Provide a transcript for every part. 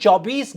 24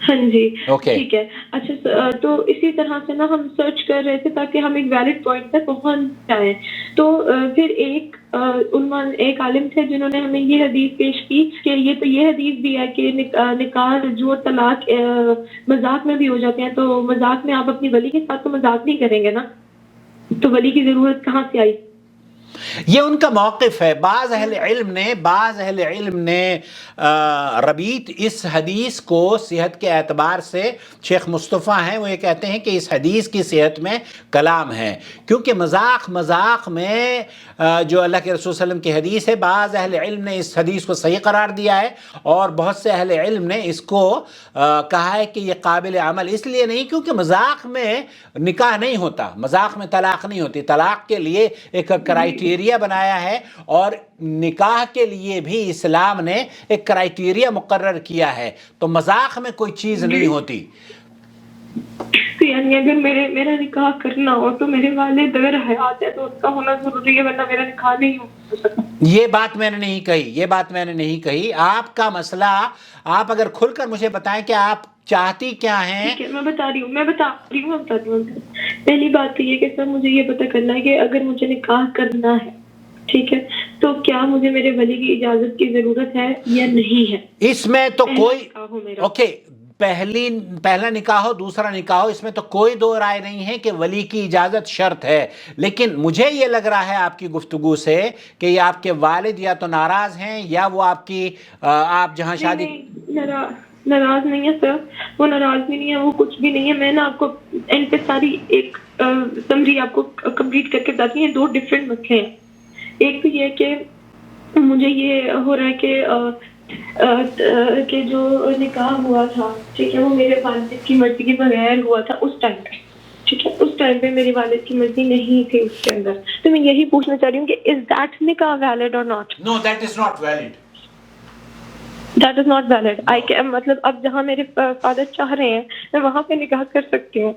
ہاں جی اوکے ٹھیک ہے. اچھا تو اسی طرح سے نا ہم سرچ کر رہے تھے تاکہ ہم ایک ویلڈ پوائنٹ تک پہنچ جائیں. تو پھر ایک عالم تھے جنہوں نے ہمیں یہ حدیث پیش کی کہ یہ حدیث بھی ہے کہ نکاح رجوع اور طلاق مذاق میں بھی ہو جاتے ہیں. تو مذاق میں آپ اپنی ولی کے ساتھ تو مذاق نہیں کریں گے نا, تو ولی کی ضرورت کہاں سے آئی؟ یہ ان کا موقف ہے. بعض اہل علم نے ربیط اس حدیث کو صحت کے اعتبار سے, شیخ مصطفیٰ ہیں وہ یہ کہتے ہیں کہ اس حدیث کی صحت میں کلام ہے, کیونکہ مذاق میں جو اللہ کے رسول صلی اللہ علیہ وسلم کی حدیث ہے, بعض اہل علم نے اس حدیث کو صحیح قرار دیا ہے اور بہت سے اہل علم نے اس کو کہا ہے کہ یہ قابل عمل اس لیے نہیں کیونکہ مذاق میں نکاح نہیں ہوتا, مذاق میں طلاق نہیں ہوتی. طلاق کے لیے ایک کرائیٹیریا بنایا ہے اور نکاح کے لیے بھی اسلام نے ایک کرائیٹیریا مقرر کیا ہے, تو مذاق میں کوئی چیز نہیں ہوتی. یعنی اگر میرا نکاح کرنا ہو تو میرے والد اگر حیات ہے تو ان کا ہونا ضروری ہے, ورنہ میرا نکاح نہیں ہو سکتا. یہ بات میں نے نہیں کہی. آپ کا مسئلہ, آپ اگر کھل کر مجھے بتائیں کہ آپ چاہتی کیا ہیں. ٹھیک ہے میں بتا رہی ہوں. پہلی بات تو یہ کہ سر مجھے یہ پتہ کرنا ہے کہ اگر مجھے نکاح کرنا ہے, ٹھیک ہے, تو کیا مجھے میرے ولی کی اجازت کی ضرورت ہے یا نہیں ہے؟ اس میں تو کوئی اوکے, پہلا نکاح ہو دوسرا نکاح ہو, اس میں تو کوئی دو رائے نہیں ہے کہ ولی کی اجازت شرط ہے. لیکن مجھے یہ لگ رہا ہے آپ کی گفتگو سے کہ یہ آپ کے والد یا تو ناراض ہیں یا وہ آپ جہاں شادی ناراض نہیں ہے سر, وہ ناراض بھی نہیں ہے, وہ کچھ بھی نہیں ہے. میں نا آپ کو اینڈ پہ ساری ایک سمری آپ کو کمپلیٹ کر کے بتاتی ہیں. 2 ڈفرینٹ مسئلے ہیں. ایک تو یہ کہ مجھے یہ ہو رہا ہے کہ جو نکاح ہوا تھا, ٹھیک ہے, وہ میرے والد کی مرضی کے بغیر ہوا تھا اس ٹائم پہ, ٹھیک ہے. اس ٹائم پہ میری والد کی مرضی نہیں تھی اس کے اندر. تو میں یہی پوچھنا چاہ رہی ہوں کہ از دیٹ نکاح valid or not? No, that is not valid. That is not valid. مطلب اب جہاں میرے فادر چاہ رہے ہیں میں وہاں پہ نکاح کر سکتی ہوں.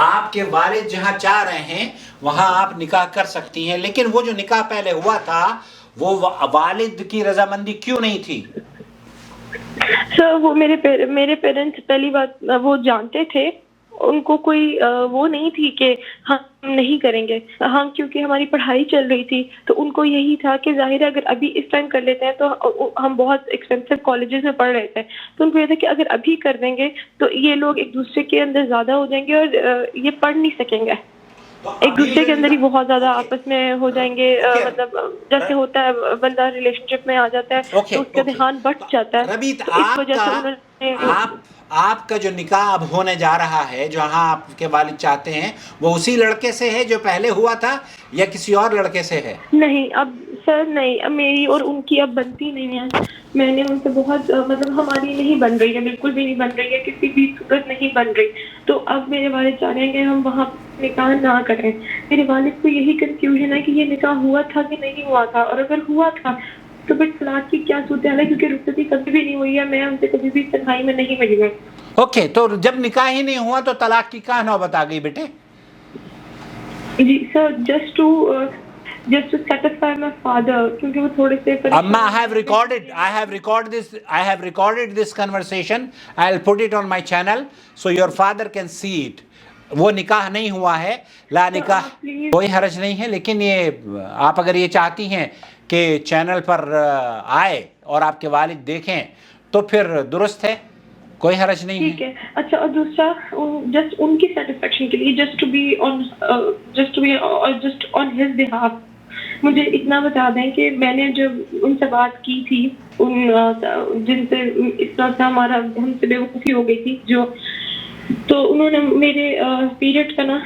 آپ کے والد جہاں چاہ رہے ہیں وہاں آپ نکاح کر سکتی ہیں, لیکن وہ جو نکاح پہلے ہوا تھا وہ والد کی رضامندی کیوں نہیں تھی؟ سر وہ میرے پیرنٹس پہلی بات وہ جانتے تھے, ان کو کوئی وہ نہیں تھی کہ ہم نہیں کریں گے. ہم کیونکہ ہماری پڑھائی چل رہی تھی تو ان کو یہی تھا کہ ظاہر ہے اگر ابھی اس ٹائم کر لیتے ہیں تو ہم بہت ایکسپینسو کالجز میں پڑھ رہے تھے, تو ان کو یہ تھا کہ اگر ابھی کر دیں گے تو یہ لوگ ایک دوسرے کے اندر زیادہ ہو جائیں گے اور یہ پڑھ نہیں سکیں گے. ایک دوسرے کے اندر ہی بہت زیادہ آپس میں ہو جائیں گے. مطلب جیسے ہوتا ہے بندہ ریلیشن شپ میں آ جاتا ہے تو اس کا دھیان بٹ جاتا ہے. ربیط, اس وجہ سے انہوں نے آپ کا جو نکاح اب ہونے جا رہا ہے, جہاں آپ کے والد چاہتے ہیں, وہ اسی لڑکے سے ہے جو پہلے ہوا تھا یا کسی اور لڑکے سے ہے؟ نہیں اب سر نہیں, اب میری اور ان کی اب بنتی نہیں ہے. میں نے ان سے بہت مطلب ہماری نہیں بن رہی ہے, بالکل بھی نہیں بن رہی ہے, کسی بھی صورت نہیں بن رہی. تو اب میرے والد چاہ رہے ہیں کہ ہم وہاں نکاح نہ کریں. میرے والد کو یہی کنفیوژن ہے کہ یہ نکاح ہوا تھا کہ نہیں ہوا تھا, اور اگر ہوا تھا تو پھر طلاق کی کیا صورتحال ہے, کیونکہ رخصتی کبھی بھی نہیں ہوئی ہے, میں ان سے کبھی بھی تنہائی میں نہیں ملی ہوں. اوکے, تو جب نکاح ہی نہیں ہوا تو طلاق کی کہاں نوبت آ گئی بیٹے؟ جی سر, just to satisfy my father, کیونکہ وہ تھوڑے سے Amma, I have recorded this conversation. I'll put it on my channel so your father can see it. وہ نکاح نہیں ہوا ہے, لا نکاح, کوئی حرج نہیں ہے. لیکن یہ آپ اگر یہ چاہتی ہیں کہ چینل پر آئے اور آپ کے والد دیکھیں تو پھر درست ہے, کوئی حرج نہیں ہے. ٹھیک ہے. اچھا, اور دوسرا جسٹ ان کی سیٹسفیکشن کے لیے, just to be on his behalf, مجھے اتنا بتا دیں کہ میں نے جب ان سے بات کی تھی, جن سے اس طرح سے ہم سے بے وقوفی ہو گئی تھی جو, تو انہوں نے میرے پیریڈ کا نا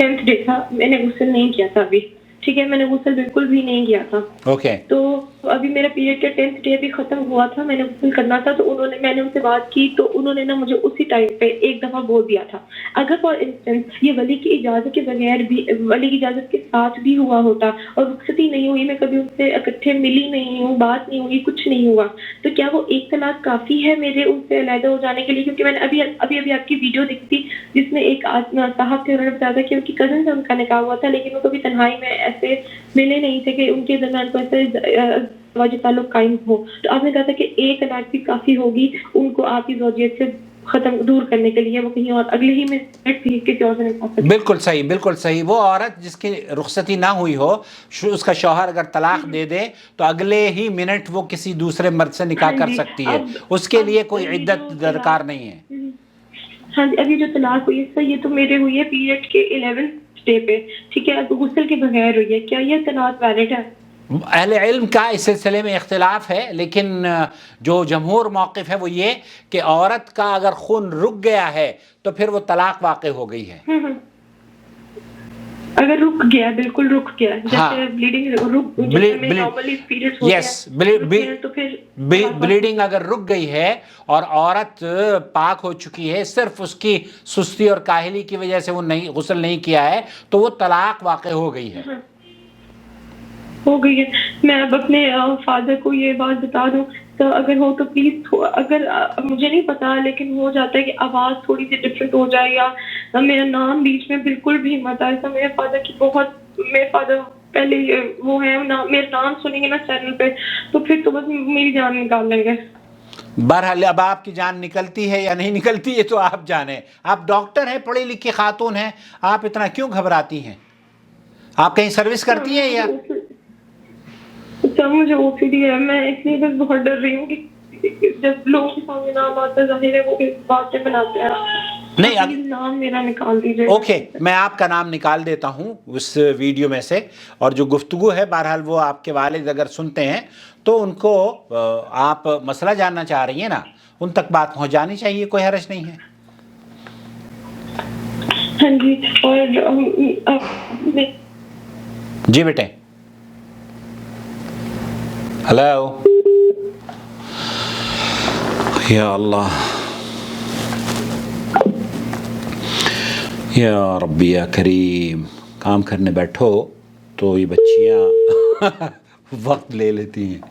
10th ڈے تھا, میں نے غسل نہیں کیا تھا ابھی, ٹھیک ہے, میں نے غسل بالکل بھی نہیں کیا تھا. اوکے, تو ابھی میرا پیریڈ کا 10th ڈے بھی ختم ہوا تھا, میں نے غسل کرنا تھا, تو میں نے ان سے بات کی تو انہوں نے نا مجھے اسی ٹائم پہ ایک دفعہ بول دیا تھا, اگر فار انسٹنس یہ ولی کی اجازت کے بغیر بھی, ولی کی اجازت کے ساتھ بھی ہوا ہوتا اور رخصتی نہیں ہوئی, میں کبھی ان سے اکٹھے ملی نہیں ہوں, بات نہیں ہوئی, کچھ نہیں ہوا, تو کیا وہ ایک طلاق کافی ہے میرے ان سے علیحدہ ہو جانے کے لیے؟ کیونکہ میں نے ابھی آپ کی ویڈیو دیکھی تھی جس میں ایک صاحب تھے, انہوں نے بتایا تھا کہ ان کی کزن سے ان کا نکاح ہوا تھا, لیکن وہ کبھی تنہائی میں ایسے ملے نہیں تھے کہ ان کے درمیان کو ایسے واجب تعلق قائم ہو. تو آپ نے کہا تھا کہ ایک طلاق بھی کافی ہوگی ان کو آپ کی زوجیت سے ختم دور کرنے کے لیے وہ کہیں اور اگلے ہی منٹ بھی کسی اور سے نکاح کرے. بالکل صحیح، بالکل صحیح. وہ عورت جس کی رخصتی نہ ہوئی ہو، اس کا شوہر اگر طلاق دے دے تو اگلے ہی منٹ وہ کسی دوسرے مرد سے نکاح کر سکتی ہے، اس کے لیے کوئی عدت درکار نہیں ہے. ہاں جی، ابھی جو طلاق ہوئی ہے سر، یہ تو میرے ہوئی ہے پیریڈ کے 11th ڈے پہ، ٹھیک ہے، غسل کے بغیر ہوئی ہے. کیا یہ طلاق ویلڈ ہے؟ اہل علم کا اس سلسلے میں اختلاف ہے، لیکن جو جمہور موقف ہے وہ یہ کہ عورت کا اگر خون رک گیا ہے تو پھر وہ طلاق واقع ہو گئی ہے. اگر رک گیا، بالکل رک گیا، جیسے بلیڈنگ یس، بلیڈنگ اگر رک گئی ہے اور عورت پاک ہو چکی ہے، صرف اس کی سستی اور کاہلی کی وجہ سے وہ نہیں غسل نہیں کیا ہے تو وہ طلاق واقع ہو گئی ہے. ہو گئی ہے. میں اب اپنے فادر کو یہ بات بتا دوں تو اگر ہو تو پلیز، اگر مجھے نہیں پتا لیکن ہو جاتا ہے کہ آواز تھوڑی سی ڈفرینٹ ہو جائے یا میرا نام بیچ میں بالکل بھی مت آئے. ایسا میرے فادر کی بہت، میرے فادر پہلے وہ ہے، میرا نام سنیں گے نا چینل پہ تو پھر تو بس میری جان نکال لیں گے. بہرحال اب آپ کی جان نکلتی ہے یا نہیں نکلتی ہے تو آپ جانیں. آپ ڈاکٹر ہیں، پڑھی لکھی خاتون ہیں، آپ اتنا کیوں گھبراتی ہیں؟ آپ کہیں سروس کرتی ہیں یا؟ سر مجھے OCD ہے، میں اس لیے بس بہت ڈر رہی ہوں کہ جب لوگوں کے سامنے نام آتا ہے، ظاہر ہے وہ باتیں بناتے ہیں. نہیں، نام میرا نکال دیجیے. اوکے، میں آپ کا نام نکال دیتا ہوں اس ویڈیو میں سے، اور جو گفتگو ہے بہرحال وہ آپ کے والد اگر سنتے ہیں تو ان کو آپ مسئلہ جاننا چاہ رہی ہیں نا، ان تک بات پہنچ جانی چاہیے، کوئی حرج نہیں ہے. ہاں جی. اور جی بیٹے. ہلو. یا اللہ، یا ربی یا کریم. کام کرنے بیٹھو تو یہ بچیاں وقت لے لیتی ہیں.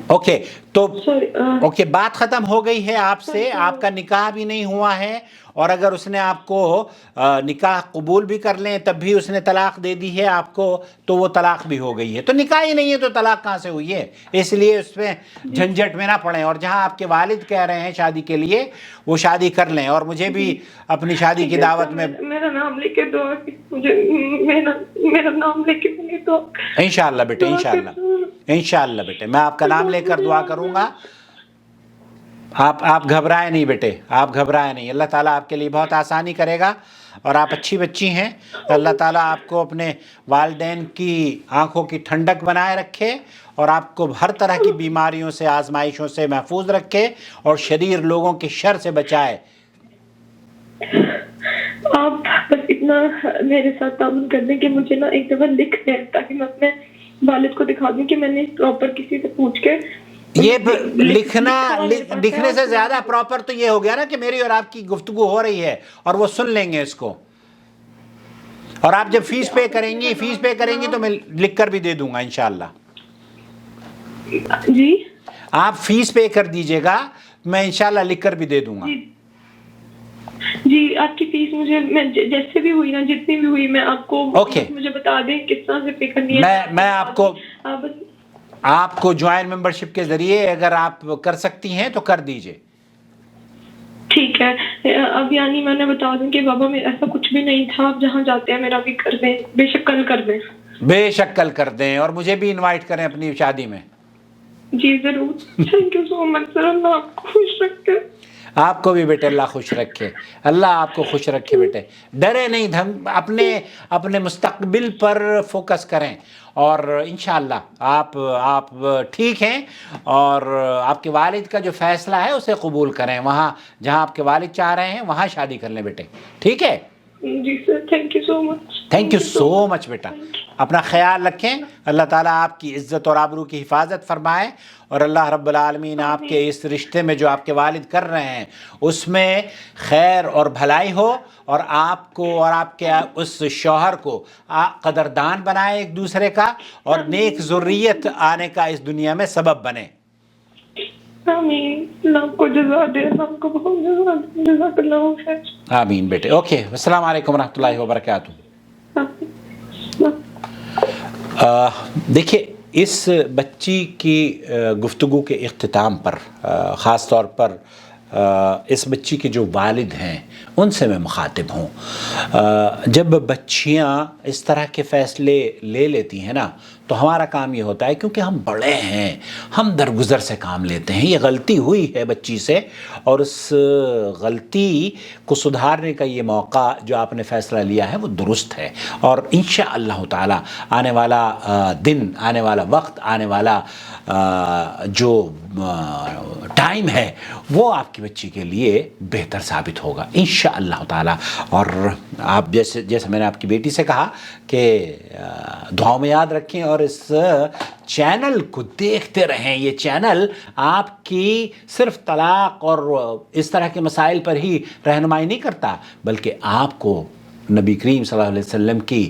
اوکے تو اوکے، بات ختم ہو گئی ہے آپ سے. آپ کا نکاح بھی نہیں ہوا ہے، اور اگر اس نے آپ کو نکاح قبول بھی کر لیں تب بھی اس نے طلاق دے دی ہے آپ کو تو وہ طلاق بھی ہو گئی ہے. تو نکاح ہی نہیں ہے تو طلاق کہاں سے ہوئی ہے؟ اس لیے اس میں جھنجھٹ میں نہ پڑیں. اور جہاں آپ کے والد کہہ رہے ہیں شادی کے لیے، وہ شادی کر لیں. اور مجھے بھی اپنی شادی کی دعوت میں میرا نام لے کے دعا، مجھے میرا نام لے کے دعا. انشاءاللہ بیٹے، انشاءاللہ بیٹے، میں آپ کا نام لے کر دعا کروں گا. آپ گھبرائیں نہیں بیٹے، آپ گھبرائیں نہیں. اللہ تعالیٰ آپ کے لیے بہت آسانی کرے گا، اور آپ اچھی بچی ہیں. اللہ تعالیٰ آپ کو اپنے والدین کی آنکھوں کی ٹھنڈک بنائے رکھے، اور آپ کو ہر طرح کی بیماریوں سے، آزمائشوں سے محفوظ رکھے، اور شریر لوگوں کے شر سے بچائے. آپ بس اتنا میرے ساتھ تعاون کر دیں کہ مجھے نا ایک دفعہ لکھ دیں تاکہ میں اپنے والد کو دکھا دوں کہ میں نے پراپر کسی سے پوچھ کے. یہ لکھنے سے زیادہ پراپر تو یہ ہو گیا نا کہ میری اور آپ کی گفتگو ہو رہی ہے اور وہ سن لیں گے اس کو. اور آپ جب فیس پے کریں گی تو میں لکھ کر بھی دے دوں گا انشاءاللہ. جی آپ فیس پے کر دیجئے گا، میں انشاءاللہ لکھ کر بھی دے دوں گا. جی آپ کی فیس مجھے جیسے بھی ہوئی نا، جتنی بھی ہوئی، میں آپ کو مجھے بتا دیں کس طرح سے پے کرنی ہے. میں آپ کو جوائن ممبرشپ کے ذریعے اگر آپ کر سکتی ہیں تو کر دیجئے. ٹھیک ہے. اب یعنی میں نے بتا دوں کہ بابا میرا ایسا کچھ بھی نہیں تھا، آپ جہاں جاتے ہیں میرا بھی کر دیں، بے شک کل کر دیں. بے شک کل کر دیں، اور مجھے بھی انوائٹ کریں اپنی شادی میں. جی ضرور. تھینک یو سو مچ سر، اللہ آپ کو خوش رکھے. آپ کو بھی بیٹے اللہ خوش رکھے، اللہ آپ کو خوش رکھے بیٹے. ڈرے نہیں، اپنے مستقبل پر فوکس کریں، اور انشاءاللہ آپ ٹھیک ہیں. اور آپ کے والد کا جو فیصلہ ہے اسے قبول کریں. وہاں جہاں آپ کے والد چاہ رہے ہیں وہاں شادی کر لیں بیٹے، ٹھیک ہے؟ جی sir, thank you so much. Thank you so much بیٹا. اپنا خیال رکھیں. اللہ تعالیٰ آپ کی عزت اور آبرو کی حفاظت فرمائے، اور اللہ رب العالمین آپ کے اس رشتے میں جو آپ کے والد کر رہے ہیں اس میں خیر اور بھلائی ہو، اور آپ کو اور آپ کے اس شوہر کو قدردان بنائے ایک دوسرے کا، اور نیک ذریت آنے کا اس دنیا میں سبب بنے. آمین. اللہ کو جزا دے، اللہ کو بہت جزا دے. جزاک اللہ خیر. آمین بیٹے. اوکے، السلام علیکم ورحمۃ اللہ وبرکاتہ. دیکھیے اس بچی کی گفتگو کے اختتام پر خاص طور پر اس بچی کے جو والد ہیں ان سے میں مخاطب ہوں۔ جب بچیاں اس طرح کے فیصلے لے لیتی ہیں نا تو ہمارا کام یہ ہوتا ہے، کیونکہ ہم بڑے ہیں، ہم درگزر سے کام لیتے ہیں۔ یہ غلطی ہوئی ہے بچی سے، اور اس غلطی کو سدھارنے کا یہ موقع جو آپ نے فیصلہ لیا ہے وہ درست ہے، اور انشاءاللہ تعالی آنے والا دن، آنے والا وقت، آنے والا جو ٹائم ہے وہ آپ کی بچی کے لیے بہتر ثابت ہوگا انشاءاللہ تعالی۔ اور آپ جیسے میں نے آپ کی بیٹی سے کہا کہ دعاؤں میں یاد رکھیں، اور اس چینل کو دیکھتے رہیں۔ یہ چینل آپ کی صرف طلاق اور اس طرح کے مسائل پر ہی رہنمائی نہیں کرتا، بلکہ آپ کو نبی کریم صلی اللہ علیہ وسلم کی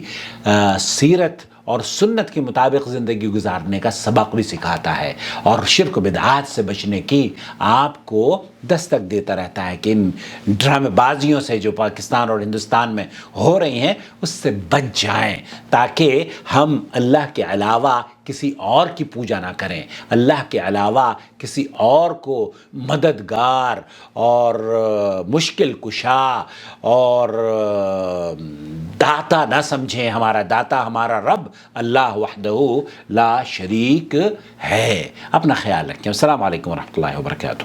سیرت اور سنت کے مطابق زندگی گزارنے کا سبق بھی سکھاتا ہے، اور شرک و بدعات سے بچنے کی آپ کو دستک دیتا رہتا ہے کہ ان ڈرامے بازیوں سے جو پاکستان اور ہندوستان میں ہو رہی ہیں اس سے بچ جائیں، تاکہ ہم اللہ کے علاوہ کسی اور کی پوجا نہ کریں، اللہ کے علاوہ کسی اور کو مددگار اور مشکل کشا اور داتا نہ سمجھیں۔ ہمارا داتا، ہمارا رب اللہ وحدہ لا شریک ہے۔ اپنا خیال رکھیں۔ السلام علیکم ورحمۃ اللہ وبرکاتہ۔